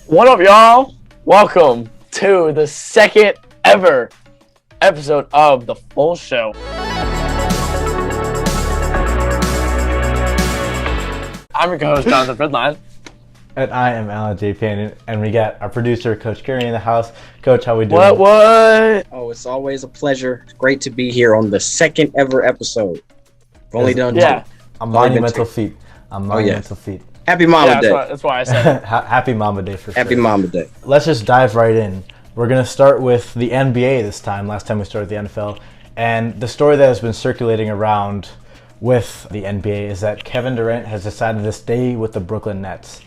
What up, y'all? Welcome to the second ever episode of The Full Show. I'm your co-host, Jonathan Redline. And I am Alan J. Peño, and we got our producer, Coach Curry, in the house. Coach, how we doing? What? Oh, it's always a pleasure. It's great to be here on the second ever episode. We've only done two. A monumental feat. Feat. Happy Mama Day. That's why I said it. Happy Mama Day for sure. Happy Mama Day. Let's just dive right in. We're going to start with the NBA this time. Last time we started the NFL. And the story that has been circulating around with the NBA is that Kevin Durant has decided to stay with the Brooklyn Nets.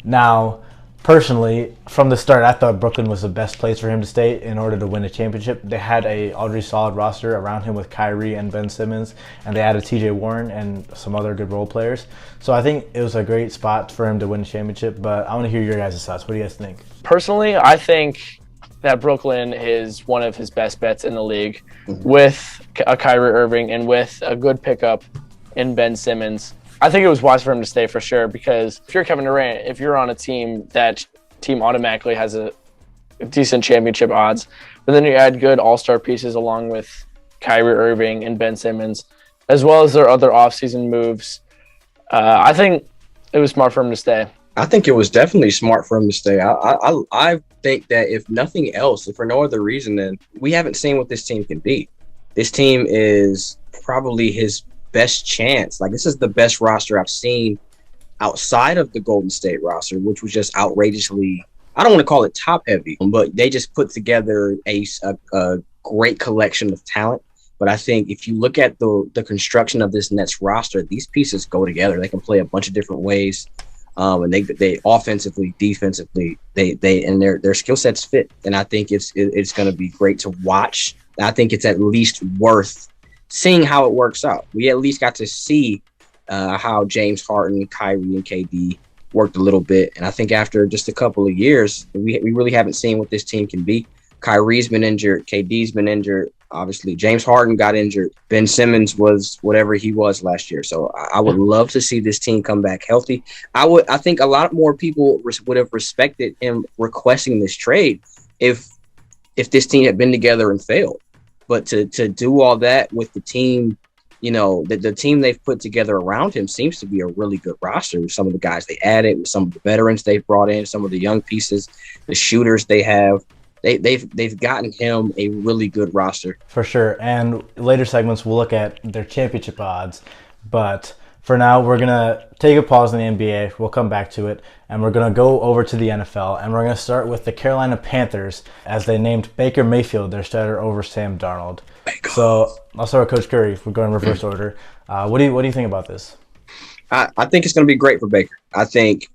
Now, personally, from the start, I thought Brooklyn was the best place for him to stay in order to win a championship. They had a already solid roster around him with Kyrie and Ben Simmons, and they added TJ Warren and some other good role players. So I think it was a great spot for him to win a championship, but I want to hear your guys' thoughts. What do you guys think? Personally, I think that Brooklyn is one of his best bets in the league with a Kyrie Irving and with a good pickup in Ben Simmons. I think it was wise for him to stay for sure, because if you're Kevin Durant, if you're on a team, that team automatically has a decent championship odds. But then you add good all-star pieces along with Kyrie Irving and Ben Simmons, as well as their other offseason moves. I think it was smart for him to stay. I think it was definitely smart for him to stay. I think that if nothing else, if for no other reason, then we haven't seen what this team can be. This team is probably his best chance. Like, this is the best roster I've seen outside of the Golden State roster, which was just outrageously, I don't want to call it top heavy, but they just put together a great collection of talent. But I think if you look at the construction of this Nets roster, these pieces go together. They can play a bunch of different ways. And they offensively, defensively, they and their skill sets fit. And I think it's going to be great to watch. I think it's at least worth seeing how it works out. We at least got to see how James Harden, Kyrie, and KD worked a little bit. And I think after just a couple of years, we really haven't seen what this team can be. Kyrie's been injured. KD's been injured. Obviously, James Harden got injured. Ben Simmons was whatever he was last year. So I would love to see this team come back healthy. I think a lot more people would have respected him requesting this trade if this team had been together and failed. But to do all that with the team, you know, the team they've put together around him seems to be a really good roster. With some of the guys they added, with some of the veterans they've brought in, some of the young pieces, the shooters they have. They've gotten him a really good roster. For sure. And later segments, we'll look at their championship odds. But for now, we're going to take a pause in the NBA. We'll come back to it. And we're going to go over to the NFL. And we're going to start with the Carolina Panthers, as they named Baker Mayfield their starter over Sam Darnold. So I'll start with Coach Curry. We're going in reverse order. What do you think about this? I think it's going to be great for Baker. I think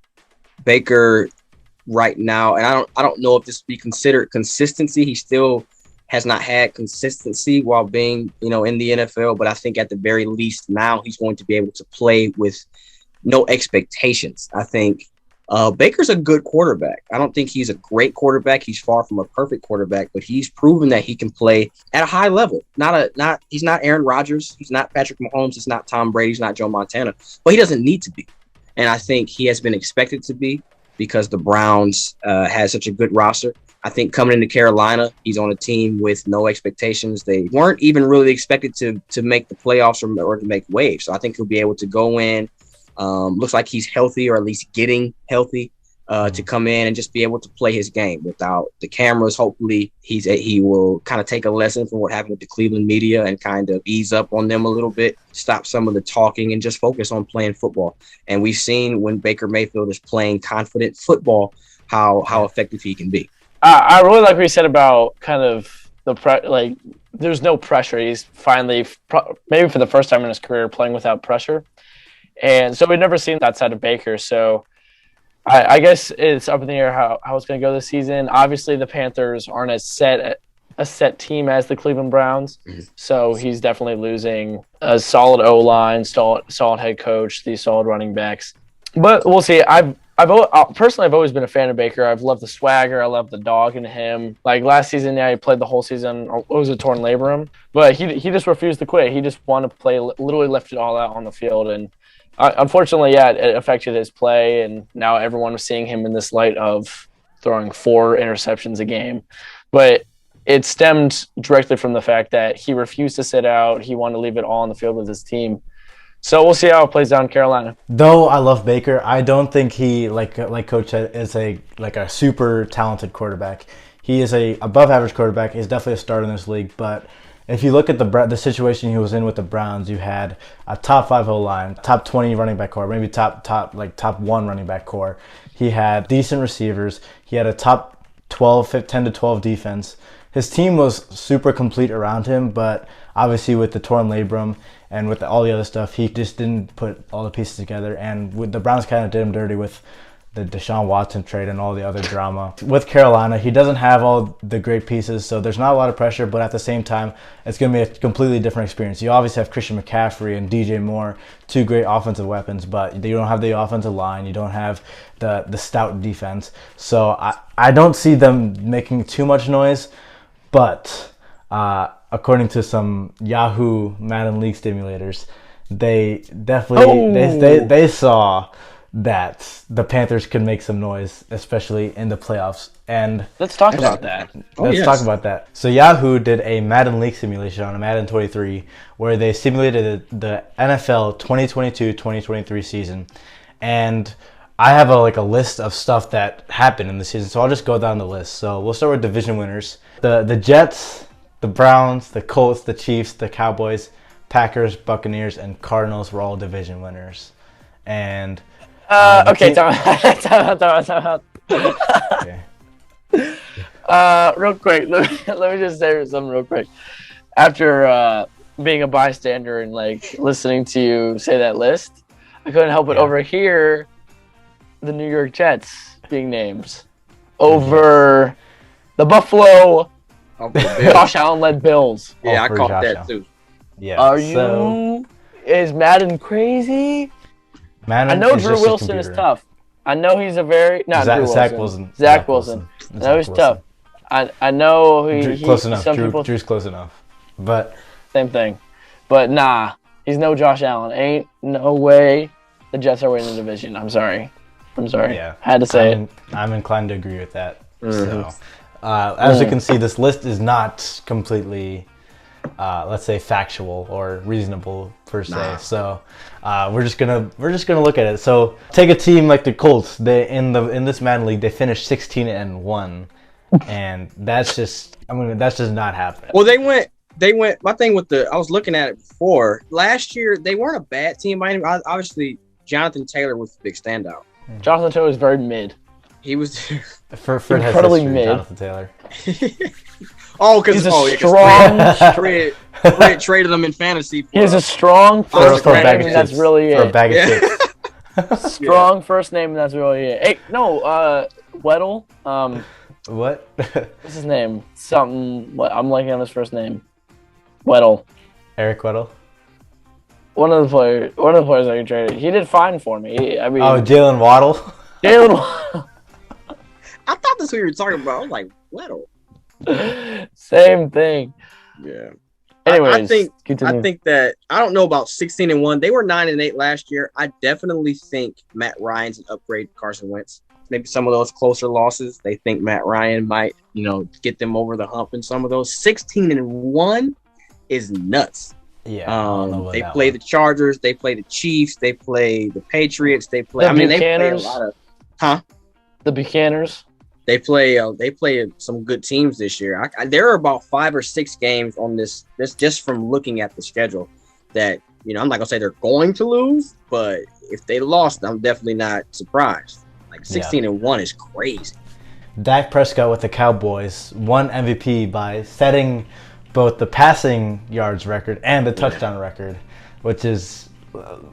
Baker right now, and I don't know if this would be considered consistency. He still has not had consistency while being, in the NFL. But I think at the very least now he's going to be able to play with no expectations. I think Baker's a good quarterback. I don't think he's a great quarterback. He's far from a perfect quarterback, but he's proven that he can play at a high level. He's not Aaron Rodgers. He's not Patrick Mahomes. He's not Tom Brady. He's not Joe Montana. But he doesn't need to be. And I think he has been expected to be, because the Browns had such a good roster. I think coming into Carolina, he's on a team with no expectations. They weren't even really expected to make the playoffs or to make waves. So I think he'll be able to go in. Looks like he's healthy, or at least getting healthy, to come in and just be able to play his game without the cameras. Hopefully he will kind of take a lesson from what happened with the Cleveland media and kind of ease up on them a little bit, stop some of the talking, and just focus on playing football. And we've seen when Baker Mayfield is playing confident football, how effective he can be. I really like what you said about kind of there's no pressure. He's finally, maybe for the first time in his career, playing without pressure. And so we've never seen that side of Baker. So I guess it's up in the air how it's going to go this season. Obviously, the Panthers aren't as set team as the Cleveland Browns. So he's definitely losing a solid O-line, solid head coach, these solid running backs. But we'll see. I've always been a fan of Baker. I've loved the swagger. I love the dog in him. Like last season, he played the whole season. It was a torn labrum, but he just refused to quit. He just wanted to play, literally left it all out on the field. And unfortunately, it affected his play, and now everyone was seeing him in this light of throwing 4 interceptions a game. But it stemmed directly from the fact that he refused to sit out. He wanted to leave it all on the field with his team. So we'll see how it plays out in Carolina. Though I love Baker, I don't think he, like Coach said, is a super talented quarterback. He is a above average quarterback. He's definitely a starter in this league. But if you look at the situation he was in with the Browns, you had a top 5 O-line, top 20 running back core, maybe top 1 running back core. He had decent receivers. He had a top 10 to 12 defense. His team was super complete around him, but obviously with the torn labrum and with all the other stuff, he just didn't put all the pieces together. And the Browns kind of did him dirty with the Deshaun Watson trade and all the other drama. With Carolina, he doesn't have all the great pieces, so there's not a lot of pressure, but at the same time, it's going to be a completely different experience. You obviously have Christian McCaffrey and DJ Moore, 2 great offensive weapons, but you don't have the offensive line. You don't have the stout defense. So I don't see them making too much noise, but according to some Yahoo Madden League simulators, they definitely they saw that the Panthers could make some noise, especially in the playoffs. And let's talk about that. Let's talk about that. So Yahoo did a Madden League simulation on a Madden 23 where they simulated the NFL 2022-2023 season. And I have a list of stuff that happened in the season, so I'll just go down the list. So we'll start with division winners. The Jets, the Browns, the Colts, the Chiefs, the Cowboys, Packers, Buccaneers, and Cardinals were all division winners. And okay, time out. Okay. Real quick, let me just say something real quick. After being a bystander and listening to you say that list, I couldn't help but overhear the New York Jets being named over the Buffalo Josh Allen-led Bills. Yeah, I caught that too. Yeah. Is Madden crazy? Madden I know is Drew just a Wilson is computer. tough. I know he's a very Zach Wilson. Zach Wilson. I know he's tough. I know he close enough. People, Drew's close enough. But same thing. But nah, he's no Josh Allen. Ain't no way the Jets are winning the division. I'm sorry. Yeah, had to say it. I'm inclined to agree with that. Mm-hmm. So, as you can see, this list is not completely, let's say, factual or reasonable per se. Nah. So, we're just gonna look at it. So, take a team like the Colts. They in this Madden League, they finished 16-1, and that's just not happening. Well, they went. My thing with I was looking at it before. Last year, they weren't a bad team. Obviously, Jonathan Taylor was the big standout. Jonathan Taylor is very mid. He was Fred has incredibly history, mid. Jonathan Taylor. Fred traded them in fantasy. He has a strong first for a bag name, of and that's chips. really For a it. bag of chips. Strong first name, and that's really it. Hey, no, Weddle. What? What's his name? Something. What? I'm blanking on his first name. Weddle. Eric Weddle. One of the players I traded. He did fine for me. Jalen Waddle. Jalen Waddle. I thought that's what you were talking about. I was like, Weddle. Same thing. Yeah. Anyways, I think that I don't know about 16-1. They were 9-8 last year. I definitely think Matt Ryan's an upgrade to Carson Wentz. Maybe some of those closer losses, they think Matt Ryan might, get them over the hump in some of those. 16-1 is nuts. Yeah. They play the Chargers, they play the Chiefs, they play the Patriots, they play they play a lot of the Buccaneers. They play some good teams this year. There are about 5 or 6 games on this just from looking at the schedule that, I'm not gonna say they're going to lose, but if they lost, I'm definitely not surprised. 16-1 is crazy. Dak Prescott with the Cowboys won MVP by setting both the passing yards record and the touchdown record, which is,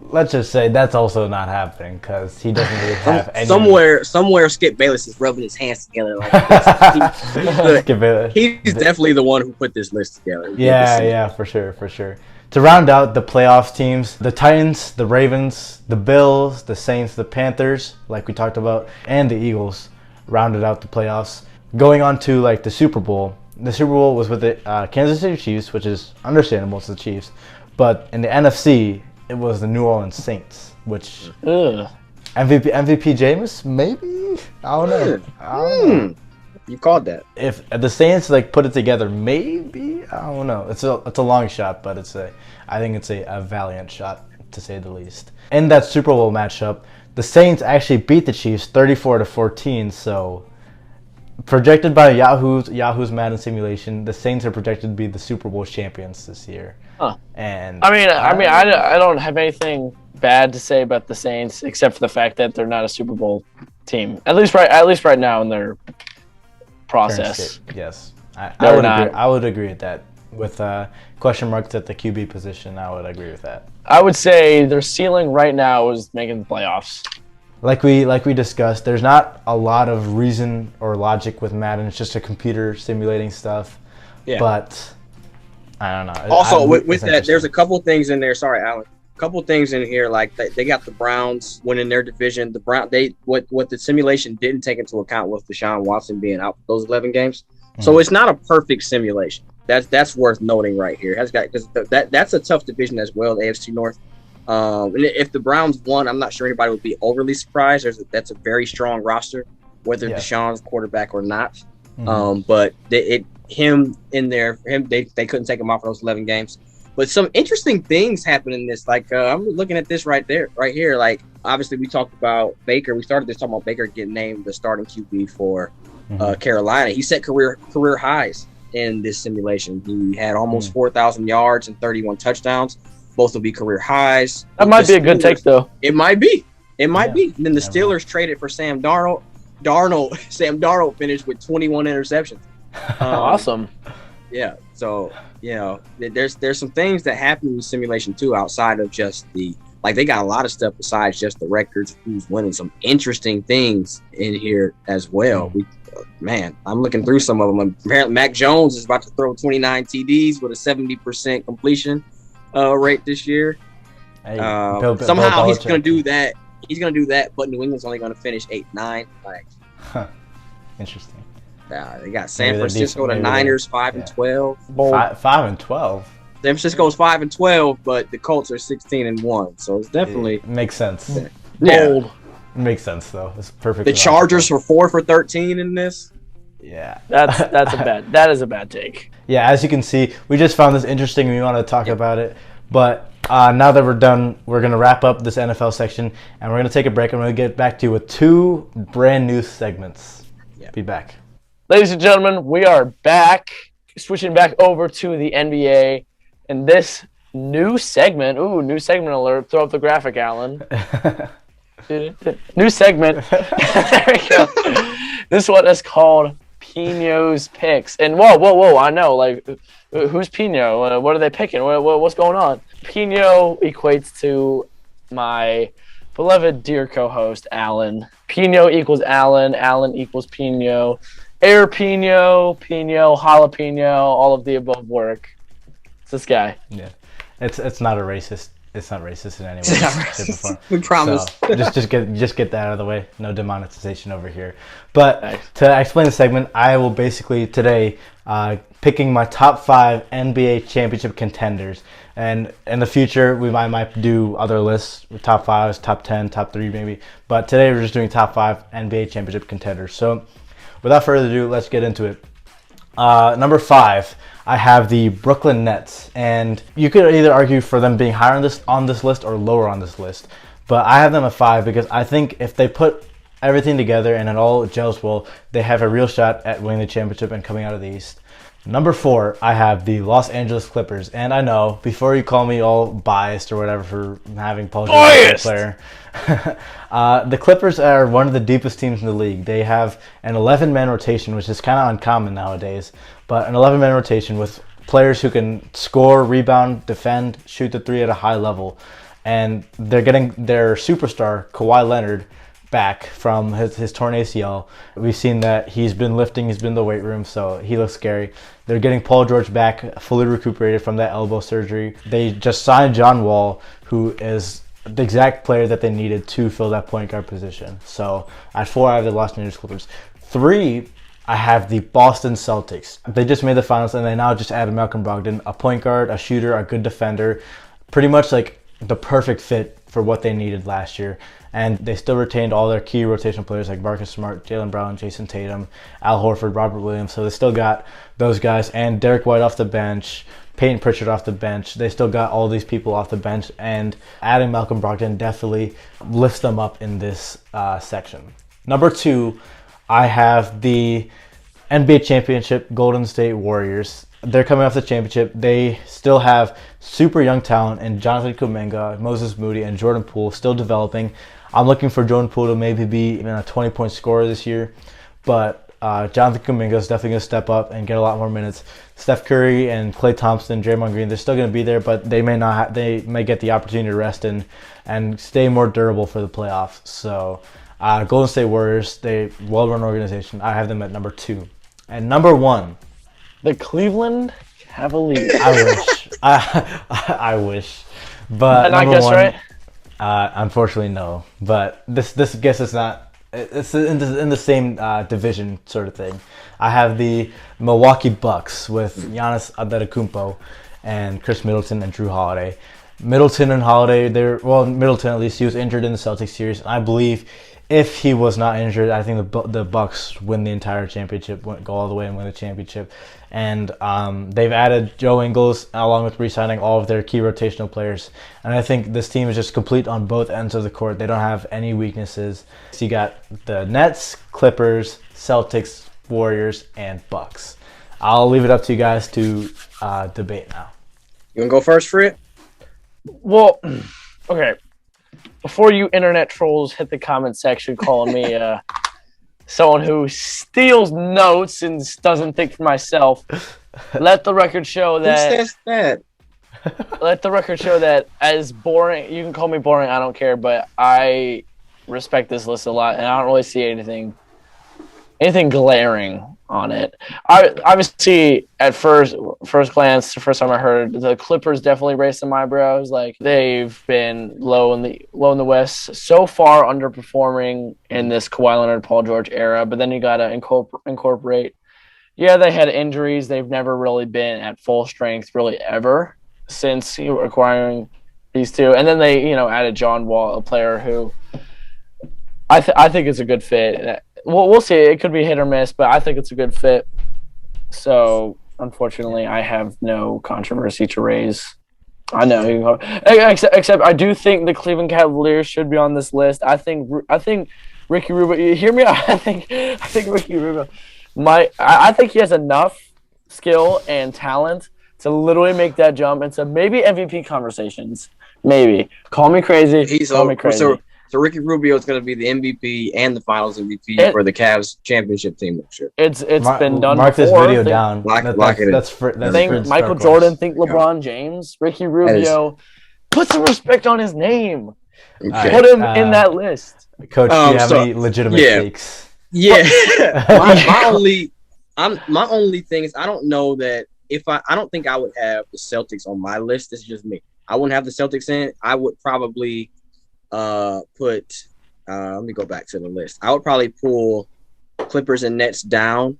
let's just say, that's also not happening because he doesn't really have any. Somewhere Skip Bayless is rubbing his hands together like this. He's definitely the one who put this list together. Yeah, for sure. To round out the playoffs teams, the Titans, the Ravens, the Bills, the Saints, the Panthers, like we talked about, and the Eagles rounded out the playoffs. Going on to the Super Bowl. The Super Bowl was with the Kansas City Chiefs, which is understandable, it's the Chiefs. But in the NFC, it was the New Orleans Saints, which MVP Jameis? Maybe? I don't know. You called that. If the Saints like put it together, maybe. I don't know. It's a long shot, but I think it's a valiant shot, to say the least. In that Super Bowl matchup, the Saints actually beat the Chiefs 34-14. So, projected by Yahoo's Madden simulation, the Saints are projected to be the Super Bowl champions this year. Huh. And I don't have anything bad to say about the Saints except for the fact that they're not a Super Bowl team. At least right now in their process. Yes, I would agree with that. With question marks at the QB position, I would agree with that. I would say their ceiling right now is making the playoffs. Like we discussed, there's not a lot of reason or logic with Madden. It's just a computer simulating stuff. Yeah. But I don't know. Also, with that, there's a couple things in there. Sorry, Alan. A couple things in here, like they got the Browns winning their division. The what the simulation didn't take into account was Deshaun Watson being out for those 11 games. Mm-hmm. So it's not a perfect simulation. That's worth noting right here. Because that's a tough division as well, the AFC North. And if the Browns won, I'm not sure anybody would be overly surprised. That's a very strong roster, whether Deshaun's quarterback or not. Mm-hmm. But they couldn't take him off for those 11 games. But some interesting things happen in this. Like I'm looking at this right here. Like obviously we talked about Baker. We started this talking about Baker getting named the starting QB for Carolina. He set career highs in this simulation. He had almost 4,000 yards and 31 touchdowns. Both will be career highs. That might be a good take, though. It might be. And then the Steelers traded for Sam Darnold. Sam Darnold finished with 21 interceptions. Awesome. Yeah. So, there's some things that happen in the simulation, too, outside of just they got a lot of stuff besides just the records, who's winning. Some interesting things in here as well. I'm looking through some of them. Apparently, Mac Jones is about to throw 29 TDs with a 70% completion rate this year. Hey, somehow he's going to do that. He's going to do that, but New England's only going to finish 8-9. Interesting. They got San Francisco, the Niners, 5-12. 5-12. San Francisco's 5-12, but the Colts are 16-1. So it's definitely makes sense. Bold. It makes sense though. It's perfect. The Chargers were 4-13 in this. Yeah, that is a bad take. Yeah, as you can see, we just found this interesting. We want to talk about it, but now that we're done, we're gonna wrap up this NFL section, and we're gonna take a break. And we're gonna get back to you with 2 brand new segments. Yeah. Be back, ladies and gentlemen. We are back, switching back over to the NBA, and this new segment. Ooh, new segment alert! Throw up the graphic, Alan. New segment. There we go. This one is called Pino's Picks. And whoa! I know. Like, who's Pino? What are they picking? What's going on? Pino equates to my beloved dear co-host Alan. Pino equals Alan. Alan equals Pino. Air Pino, jalapeno, all of the above work. It's this guy. Yeah, it's not a racist. It's not racist in any way. We promise. So just get that out of the way. No demonetization over here. But to explain the segment, I will basically today picking my top 5 NBA championship contenders. And in the future, we might do other lists, top 5s, top 10, top 3 maybe. But today we're just doing top 5 NBA championship contenders. So without further ado, let's get into it. Number 5. I have the Brooklyn Nets, and you could either argue for them being higher on this list or lower on this list, but I have them at 5 because I think if they put everything together and it all gels well, they have a real shot at winning the championship and coming out of the East. Number 4, I have the Los Angeles Clippers, and I know, before you call me all biased or whatever for having Paul George as a player, the Clippers are one of the deepest teams in the league. They have an 11-man rotation, which is kind of uncommon nowadays, but an 11-man rotation with players who can score, rebound, defend, shoot the 3 at a high level, and they're getting their superstar, Kawhi Leonard, back from his torn ACL. We've seen that he's been lifting, he's been in the weight room, so he looks scary. They're getting Paul George back, fully recuperated from that elbow surgery. They just signed John Wall, who is the exact player that they needed to fill that point guard position. So at 4, I have the Los Angeles Clippers. 3, I have the Boston Celtics. They just made the finals, and they now just added Malcolm Brogdon, a point guard, a shooter, a good defender, pretty much like the perfect fit for what they needed last year. And they still retained all their key rotational players like Marcus Smart, Jaylen Brown, Jason Tatum, Al Horford, Robert Williams. So they still got those guys, and Derek White off the bench, Peyton Pritchard off the bench. They still got all these people off the bench, and adding Malcolm Brogdon definitely lifts them up in this section. Number 2, I have the NBA championship Golden State Warriors. They're coming off the championship. They still have super young talent in Jonathan Kuminga, Moses Moody, and Jordan Poole still developing. I'm looking for Jordan Poole to maybe be even a 20-point scorer this year, but Jonathan Kuminga is definitely going to step up and get a lot more minutes. Steph Curry and Klay Thompson, Draymond Green, they're still going to be there, but they may not. They may get the opportunity to rest and stay more durable for the playoffs. So, Golden State Warriors, they well-run organization. I have them at number 2, and number 1. The Cleveland Cavaliers. I wish. I wish. But Did I not guess right? Unfortunately, no. But this guess is not. It's in the same division sort of thing. I have the Milwaukee Bucks with Giannis Antetokounmpo and Chris Middleton and Drew Holiday. Middleton and Holiday, Middleton at least, he was injured in the Celtics series. I believe if he was not injured, I think the Bucks win the entire championship, go all the way and win the championship. And they've added Joe Ingles along with re-signing all of their key rotational players. And I think this team is just complete on both ends of the court. They don't have any weaknesses. So you got the Nets, Clippers, Celtics, Warriors, and Bucks. I'll leave it up to you guys to debate now. You want to go first for it? Well, okay. Before you internet trolls hit the comment section calling me someone who steals notes and doesn't think for myself, let the record show that. Who says that? Let the record show that as boring, you can call me boring, I don't care, but I respect this list a lot, and I don't really see anything glaring on it. I obviously at first glance, the first time I heard, the Clippers definitely raised some eyebrows. Like, they've been low in the West, so far underperforming in this Kawhi Leonard, Paul George era. But then you gotta incorporate. Yeah, they had injuries. They've never really been at full strength, really ever, since acquiring these two. And then they added John Wall, a player who I think is a good fit. Well, we'll see. It could be hit or miss, but I think it's a good fit. So, unfortunately, I have no controversy to raise. I know, except I do think the Cleveland Cavaliers should be on this list. I think Ricky Rubio. You hear me? I think Ricky Rubio I think he has enough skill and talent to literally make that jump into maybe MVP conversations. Maybe. Call me crazy. Call me crazy. So Ricky Rubio is going to be the MVP and the Finals MVP for the Cavs championship team next year. It's been done mark before. This video down. That's think Michael Jordan, think LeBron James. Ricky Rubio. Put some respect on his name. Okay. Put him in that list. Coach, do you have any legitimate takes? Yeah. my only thing is, I don't know that I don't think I would have the Celtics on my list. This is just me. I wouldn't have the Celtics in. I would probably put let me go back to the list. I would probably pull Clippers and Nets down.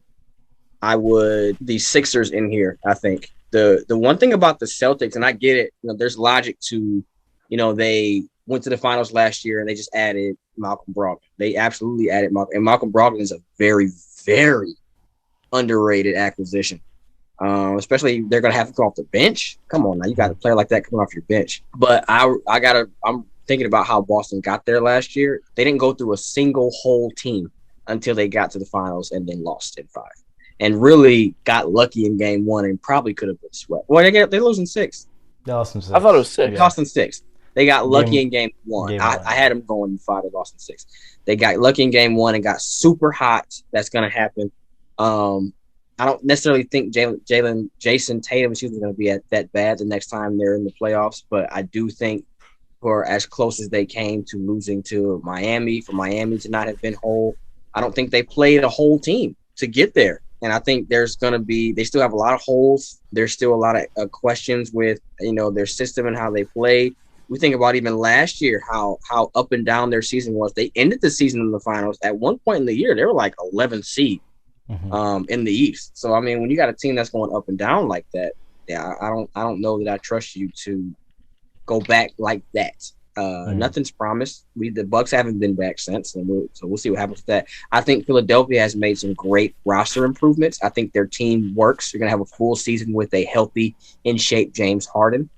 I would the Sixers in here. I think the one thing about the Celtics, and I get it, there's logic to, they went to the finals last year and they just added Malcolm Brogdon. They absolutely added Malcolm, and Malcolm Brogdon is a very, very underrated acquisition. Especially they're gonna have to come off the bench. Come on now, you got a player like that coming off your bench. But I'm thinking about how Boston got there last year. They didn't go through a single whole team until they got to the finals and then lost in 5. And really got lucky in game 1 and probably could have been swept. Well, they lose in 6. They lost in 6. I thought it was 6. They lost in 6. They got lucky in game 1. I had them going in 5 and lost in 6. They got lucky in game 1 and got super hot. That's going to happen. I don't necessarily think Jason Tatum is going to be that bad the next time they're in the playoffs, but I do think for as close as they came to losing to Miami, for Miami to not have been whole, I don't think they played a whole team to get there. And I think they still have a lot of holes. There's still a lot of questions with, their system and how they play. We think about even last year, how up and down their season was. They ended the season in the finals. At one point in the year, they were like 11th seed in the East. So, I mean, when you got a team that's going up and down like that, yeah, I don't know that I trust you to go back like that Nothing's promised. The Bucks haven't been back since, and we'll see what happens with that. I think Philadelphia has made some great roster improvements. I think their team works. You're going to have a full season with a healthy, in shape James Harden.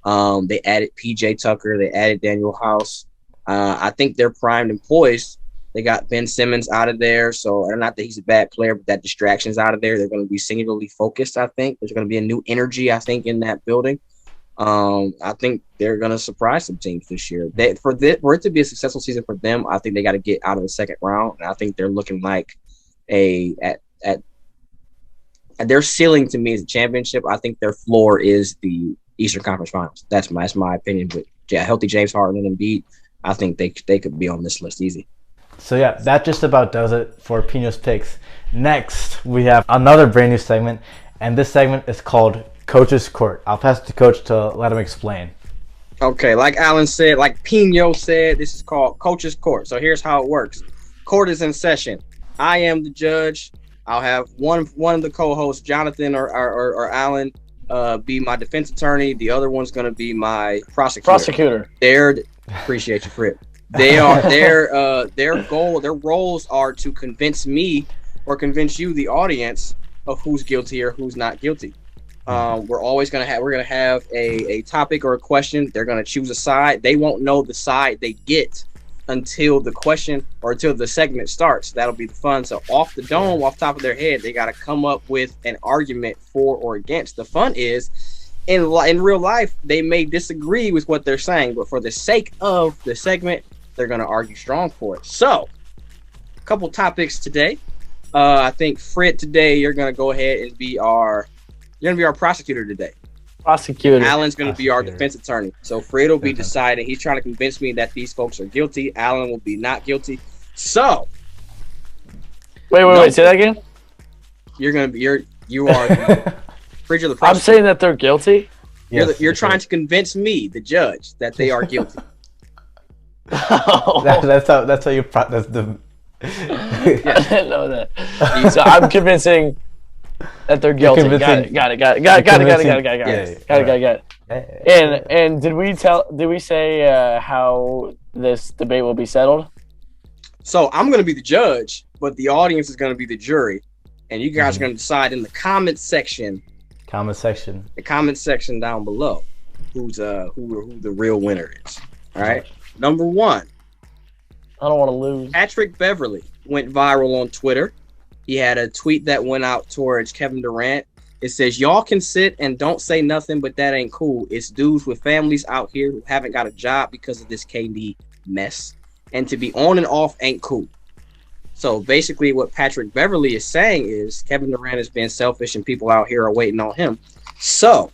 They added PJ Tucker. They added Daniel House. I think they're primed and poised. They got Ben Simmons out of there. So not that he's a bad player, but that distraction's out of there. They're going to be singularly focused, I think. There's going to be a new energy, I think, in that building. I think they're going to surprise some teams this year. For it to be a successful season for them, I think they got to get out of the second round. And I think they're looking like at their ceiling to me is a championship. I think their floor is the Eastern Conference Finals. That's my opinion. But yeah, healthy James Harden and Embiid, I think they could be on this list easy. So yeah, that just about does it for Pino's picks. Next, we have another brand new segment, and this segment is called Coach's Court. I'll pass it to Coach to let him explain. Okay, like Alan said, like Peño said, this is called Coach's Court. So here's how it works. Court is in session. I am the judge. I'll have one of the co-hosts, Jonathan or Alan, be my defense attorney. The other one's going to be my prosecutor. Appreciate you, Frit. Their roles are to convince me or convince you, the audience, of who's guilty or who's not guilty. We're gonna have a topic or a question. They're gonna choose a side. They won't know the side they get until the question or until the segment starts. That'll be the fun. So off the dome, off top of their head, they gotta come up with an argument for or against. The fun is, in real life, they may disagree with what they're saying, but for the sake of the segment, they're going to argue strong for it. So, a couple topics today. I think Fred, today you're going to go ahead and be our prosecutor today. Prosecutor. Alan's going to be our defense attorney. So Fred will be deciding. He's trying to convince me that these folks are guilty. Alan will be not guilty. So, wait. Say that again. You are the I'm saying that they're guilty. You're trying to convince me, the judge, that they are guilty. That's how you that's the. I didn't know that. So I'm convincing that they're guilty. Got it. And did we say how this debate will be settled? So I'm going to be the judge, but the audience is going to be the jury, and you guys are going to decide in the comment section. The comment section down below, who the real winner is. All right. Number one. I don't want to lose. Patrick Beverley went viral on Twitter. He had a tweet that went out towards Kevin Durant. It says, "Y'all can sit and don't say nothing, but that ain't cool. It's dudes with families out here who haven't got a job because of this KD mess. And to be on and off ain't cool." So basically what Patrick Beverley is saying is Kevin Durant is being selfish and people out here are waiting on him. So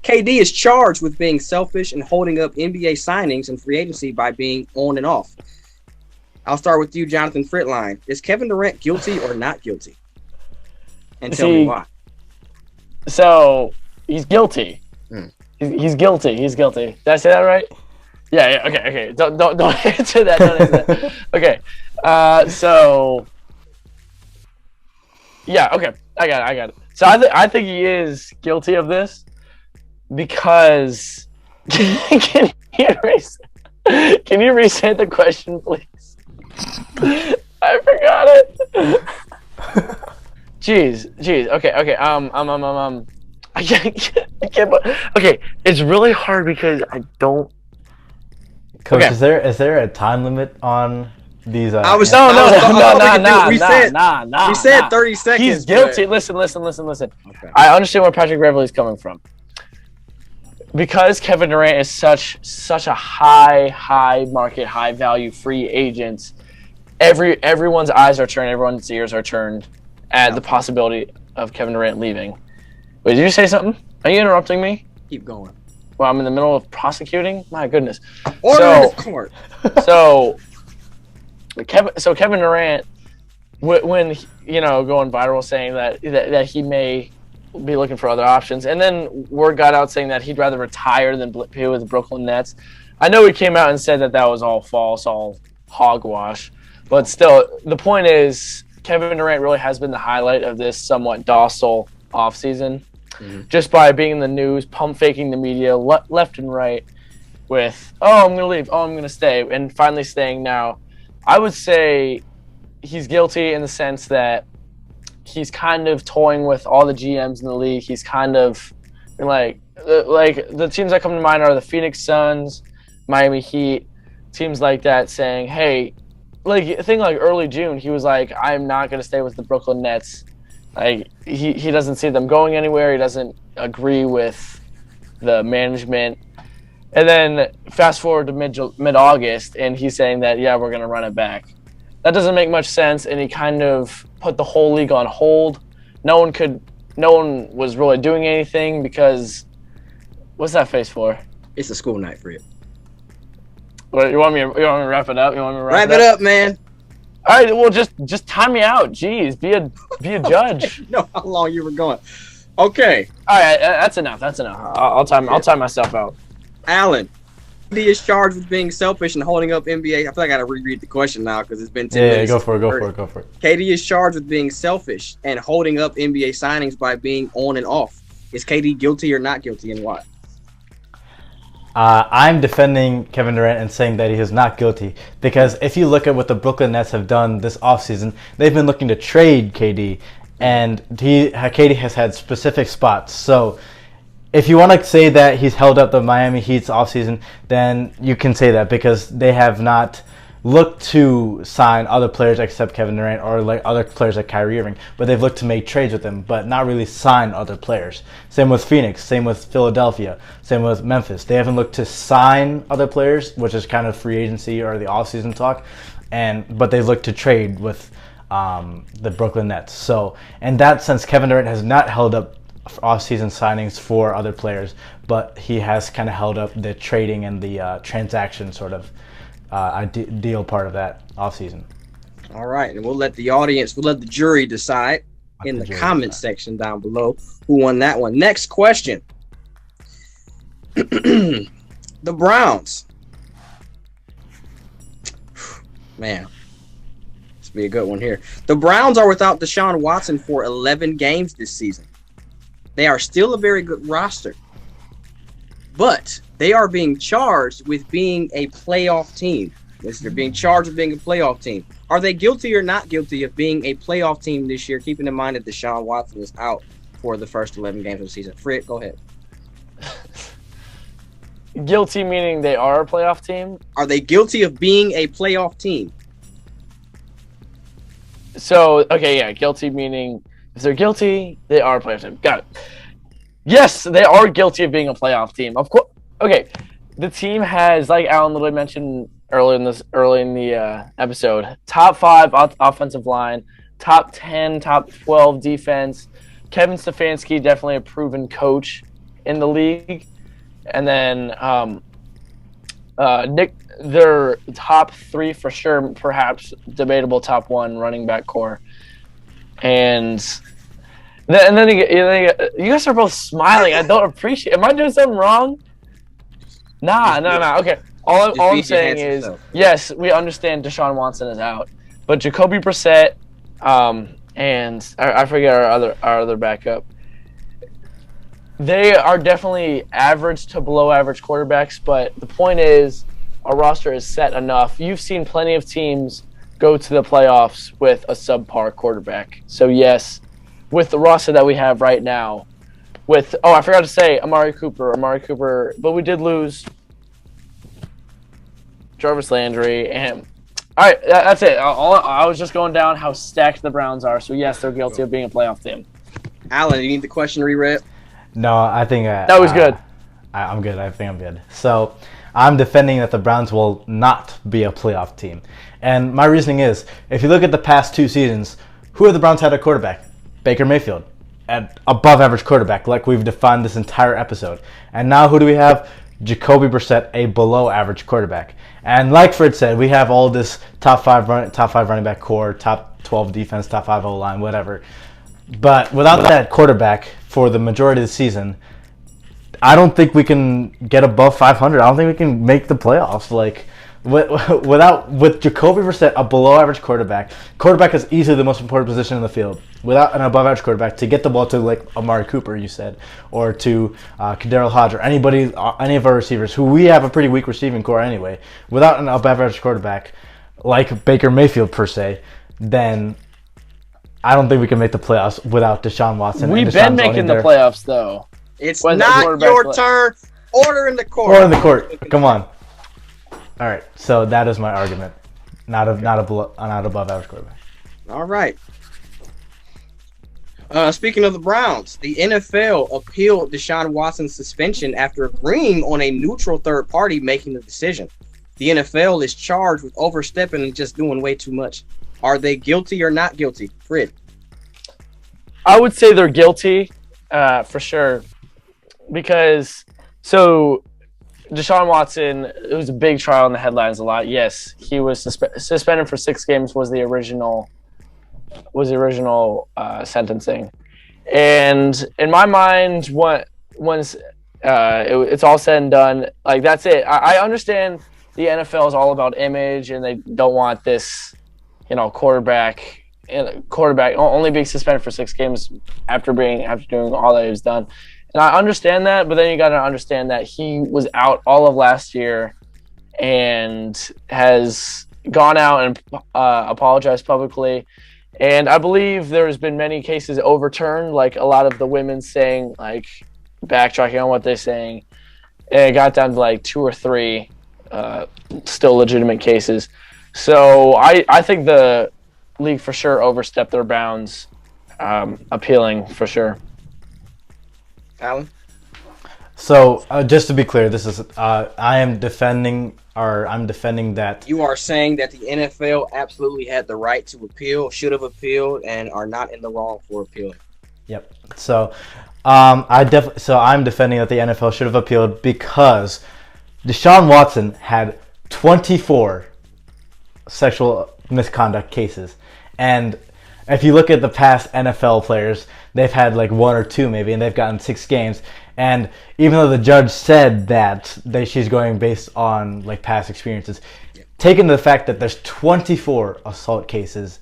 KD is charged with being selfish and holding up NBA signings and free agency by being on and off. I'll start with you, Jonathan Fritline. Is Kevin Durant guilty or not guilty? And tell me why. So he's guilty. He's guilty. Did I say that right? Yeah. Okay. Don't answer that. Okay. So yeah. Okay. I got it. So I think he is guilty of this because can you restate the question, please? I forgot it. Jeez. Okay. I can't. Okay, it's really hard because I don't. Coach, is there a time limit on these? No. We said 30 seconds. He's guilty. Listen. Okay. I understand where Patrick Beverley is coming from. Because Kevin Durant is such a high market, high value free agent, everyone's eyes are turned, everyone's ears are turned at the possibility of Kevin Durant leaving. Wait, did you say something? Are you interrupting me? Keep going. Well, I'm in the middle of prosecuting? My goodness. Order in the court. So Kevin Durant, when going viral saying that he may be looking for other options, and then word got out saying that he'd rather retire than play with the Brooklyn Nets. I know he came out and said that was all false, all hogwash, but still, the point is Kevin Durant really has been the highlight of this somewhat docile offseason. Just by being in the news, pump faking the media left and right, with, oh, I'm going to leave, oh, I'm going to stay, and finally staying now. I would say he's guilty in the sense that he's kind of toying with all the GMs in the league. He's kind of like the teams that come to mind are the Phoenix Suns, Miami Heat, teams like that, saying, hey, like I think like early June, he was like, I'm not going to stay with the Brooklyn Nets. Like he doesn't see them going anywhere. He doesn't agree with the management. And then fast forward to mid-August, and he's saying that, yeah, we're going to run it back. That doesn't make much sense, and he kind of put the whole league on hold. No one was really doing anything because what's that face for? It's a school night for you. What, you want me to wrap it up? You want me to wrap it up, man? All right, well, just time me out. Jeez, be a judge. No, how long you were going? Okay. All right, that's enough. I'll time myself out. Alan, KD is charged with being selfish and holding up NBA. I feel like I got to reread the question now because it's been 10 minutes. Yeah, go for it. KD is charged with being selfish and holding up NBA signings by being on and off. Is KD guilty or not guilty, and why? I'm defending Kevin Durant and saying that he is not guilty because if you look at what the Brooklyn Nets have done this offseason, they've been looking to trade KD, and KD has had specific spots. So if you want to say that he's held up the Miami Heat's offseason, then you can say that because they have not looked to sign other players except Kevin Durant or like other players like Kyrie Irving, but they've looked to make trades with him, but not really sign other players. Same with Phoenix, same with Philadelphia, same with Memphis. They haven't looked to sign other players, which is kind of free agency or the offseason talk, but they've looked to trade with the Brooklyn Nets. So in that sense, Kevin Durant has not held up off-season signings for other players, but he has kind of held up the trading and the transaction sort of deal part of that off-season. All right, and we'll let the jury decide in the comment section down below who won that one. Next question. The Browns. Man, this will be a good one here. The Browns are without Deshaun Watson for 11 games this season. They are still a very good roster, but they are being charged with being a playoff team. They're being charged with being a playoff team. Are they guilty or not guilty of being a playoff team this year, keeping in mind that Deshaun Watson is out for the first 11 games of the season? Fred, go ahead. Guilty meaning they are a playoff team? Are they guilty of being a playoff team? So, okay, yeah, guilty meaning if they're guilty, they are a playoff team. Got it. Yes, they are guilty of being a playoff team. Of course. Okay, the team has, like Alan literally mentioned early in the episode, top 5 offensive line, top 10, top 12 defense. Kevin Stefanski, definitely a proven coach in the league. And then their top 3 for sure, perhaps debatable top 1 running back core. And then you guys are both smiling. I don't appreciate. Am I doing something wrong? Nah. Okay. All I'm saying is, yes, we understand Deshaun Watson is out, but Jacoby Brissett, and I forget our other backup. They are definitely average to below average quarterbacks, but the point is, our roster is set enough. You've seen plenty of teams go to the playoffs with a subpar quarterback. So yes, with the roster that we have right now, I forgot to say Amari Cooper, but we did lose Jarvis Landry, and all right, that's it. I was just going down how stacked the Browns are. So yes, they're guilty of being a playoff team. Alan, you need the question reread? No, I think that was good. I'm good. I think I'm good. So I'm defending that the Browns will not be a playoff team, and my reasoning is, if you look at the past 2 seasons, who have the Browns had at quarterback? Baker Mayfield, at above average quarterback, like we've defined this entire episode. And now who do we have? Jacoby Brissett, a below average quarterback. And like Fred said, we have all this top five running back core, top 12 defense, top 5 O-line, whatever. But without that quarterback for the majority of the season, I don't think we can get above 500. I don't think we can make the playoffs. Like, With Jacoby Brissett, a below-average quarterback is easily the most important position in the field. Without an above-average quarterback, to get the ball to like Amari Cooper, you said, or to Kadarrell Hodge, or any of our receivers, who we have a pretty weak receiving core anyway. Without an above-average quarterback, like Baker Mayfield per se, then I don't think we can make the playoffs without Deshaun Watson. We've been making the playoffs, though. It's not your turn. Order in the court. Order in the court. Come on. All right. So that is my argument. Not above average quarterback. All right. Speaking of the Browns, the NFL appealed Deshaun Watson's suspension after agreeing on a neutral third party making the decision. The NFL is charged with overstepping and just doing way too much. Are they guilty or not guilty? Fred? I would say they're guilty, for sure. Because, Deshaun Watson, it was a big trial in the headlines a lot. Yes, he was suspended for 6 games was the original sentencing. And in my mind, once it's all said and done, like, that's it. I understand the NFL is all about image and they don't want this, quarterback only being suspended for 6 games after doing all that he was done. And I understand that, but then you got to understand that he was out all of last year and has gone out and apologized publicly. And I believe there's been many cases overturned, like a lot of the women saying, like, backtracking on what they're saying. And it got down to like 2 or 3 still legitimate cases. So I think the league for sure overstepped their bounds, appealing for sure. Alan? So just to be clear, this is I'm defending that. You are saying that the NFL absolutely had the right to appeal, should have appealed, and are not in the wrong for appealing. Yep. So I'm defending that the NFL should have appealed because Deshaun Watson had 24 sexual misconduct cases, and if you look at the past NFL players, they've had like 1 or 2 maybe, and they've gotten 6 games. And even though the judge said that she's going based on like past experiences, taking the fact that there's 24 assault cases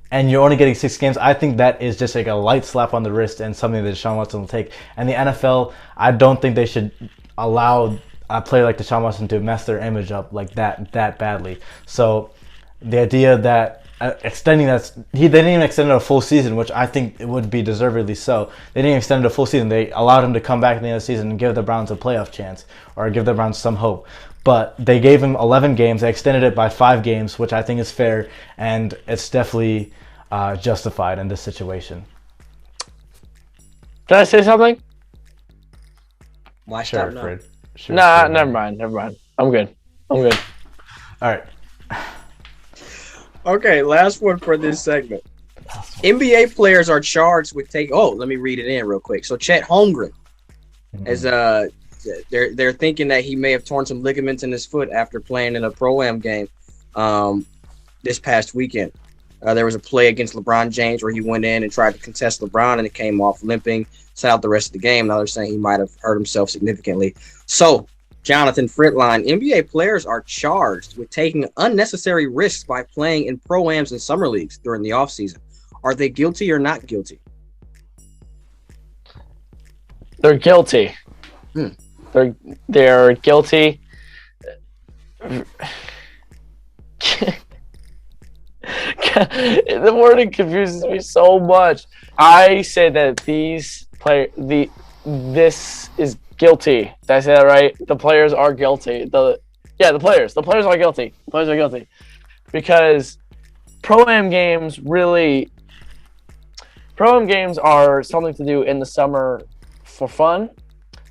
and you're only getting 6 games, I think that is just like a light slap on the wrist and something that Deshaun Watson will take. And the NFL, I don't think they should allow a player like Deshaun Watson to mess their image up like that badly. So the idea that extending that, they didn't even extend it a full season, which I think it would be deservedly so. They didn't extend it a full season. They allowed him to come back at the end of the season and give the Browns a playoff chance or give the Browns some hope. But they gave him 11 games. They extended it by 5 games, which I think is fair, and it's definitely justified in this situation. Can I say something? Why sure, stop Fred. Sure, Nah, never mind. I'm good. All right. Okay, last one for this segment. NBA players are charged with let me read it in real quick. So Chet Holmgren, as they're thinking that he may have torn some ligaments in his foot after playing in a Pro-Am game this past weekend. There was a play against LeBron James where he went in and tried to contest LeBron, and it came off limping, sat out the rest of the game. Now they're saying he might have hurt himself significantly. So, Jonathan Fritline, NBA players are charged with taking unnecessary risks by playing in Pro-Ams and summer leagues during the offseason. Are they guilty or not guilty? They're guilty. They're guilty. The wording confuses me so much. I say that this is guilty. Did I say that right? The players are guilty. The players are guilty. The players are guilty because Pro-Am games are something to do in the summer for fun,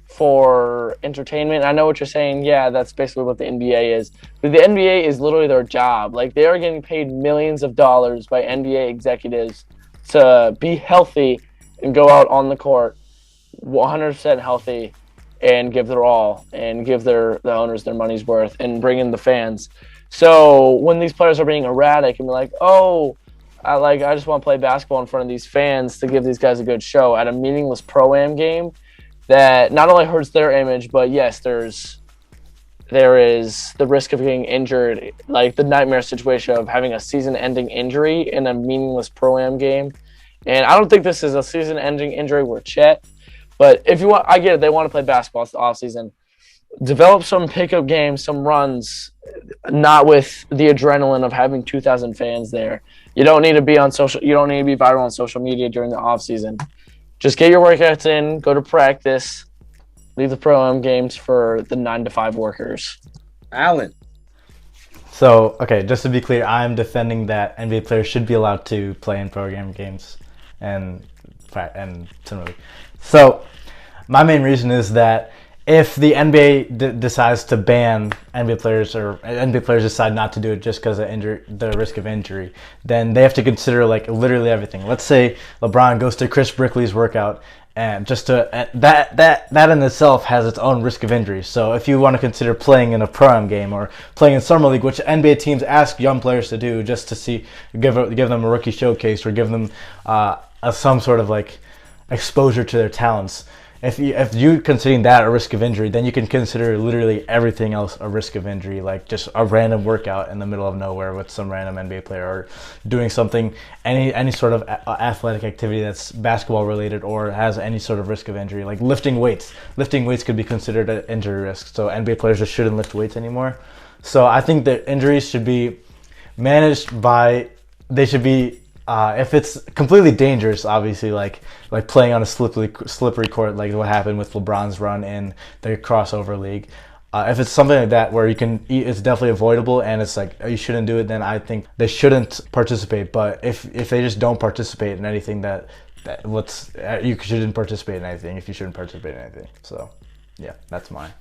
for entertainment. I know what you're saying. Yeah, that's basically what the NBA is. But the NBA is literally their job. Like, they are getting paid millions of dollars by NBA executives to be healthy and go out on the court 100% healthy and give their all and give the owners their money's worth and bring in the fans. So when these players are being erratic and be like, I just want to play basketball in front of these fans to give these guys a good show at a meaningless Pro-Am game, that not only hurts their image, but yes, there's there is the risk of getting injured, like the nightmare situation of having a season-ending injury in a meaningless Pro-Am game. And I don't think this is a season-ending injury with Chet. But if you want, I get it. They want to play basketball. It's the offseason. Develop some pickup games, some runs, not with the adrenaline of having 2,000 fans there. You don't need to be on social. You don't need to be viral on social media during the offseason. Just get your workouts in, go to practice, leave the Pro-Am games for the 9 to 5 workers. Allen. So, okay, just to be clear, I'm defending that NBA players should be allowed to play in program games and similarly. So, my main reason is that if the NBA decides to ban NBA players, or NBA players decide not to do it just because of the risk of injury, then they have to consider like literally everything. Let's say LeBron goes to Chris Brickley's workout, and just to that in itself has its own risk of injury. So if you want to consider playing in a Pro-Am game or playing in summer league, which NBA teams ask young players to do, just to give them a rookie showcase or give them some sort of like exposure to their talents. If you're considering that a risk of injury, then you can consider literally everything else a risk of injury, like just a random workout in the middle of nowhere with some random NBA player, or doing something, any sort of athletic activity that's basketball related or has any sort of risk of injury, like lifting weights. Lifting weights could be considered an injury risk, so NBA players just shouldn't lift weights anymore. So I think that injuries should be managed by, they should be, if it's completely dangerous, obviously, like playing on a slippery court, like what happened with LeBron's run in the crossover league. If it's something like that where it's definitely avoidable and it's like you shouldn't do it, then I think they shouldn't participate. But if they just don't participate in anything, you shouldn't participate in anything if you shouldn't participate in anything. So, yeah, that's mine.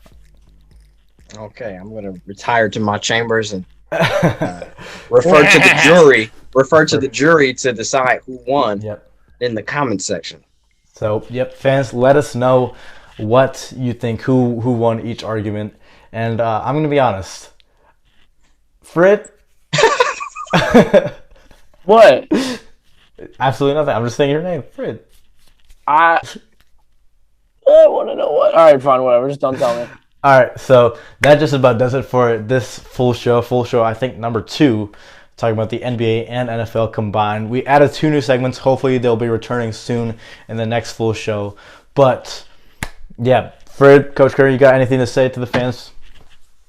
Okay, I'm gonna retire to my chambers and refer to the jury. Refer to the jury to decide who won. Yep. In the comment section. So, yep, fans, let us know what you think, who won each argument. And I'm going to be honest. Fred? What? Absolutely nothing. I'm just saying your name, Fred. I want to know what. All right, fine, whatever. Just don't tell me. All right, so that just about does it for this full show. Full show, I think, number 2. Talking about the NBA and NFL combined. We added 2 new segments. Hopefully they'll be returning soon in the next full show. But, yeah, Fred, Coach Curry, you got anything to say to the fans?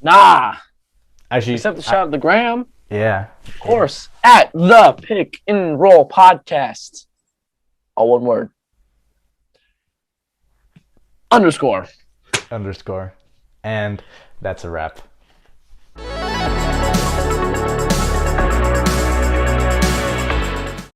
Nah. Actually, except the shout at the gram. Yeah. Of course. At the Pick and Roll Podcast. All one word. _. And that's a wrap.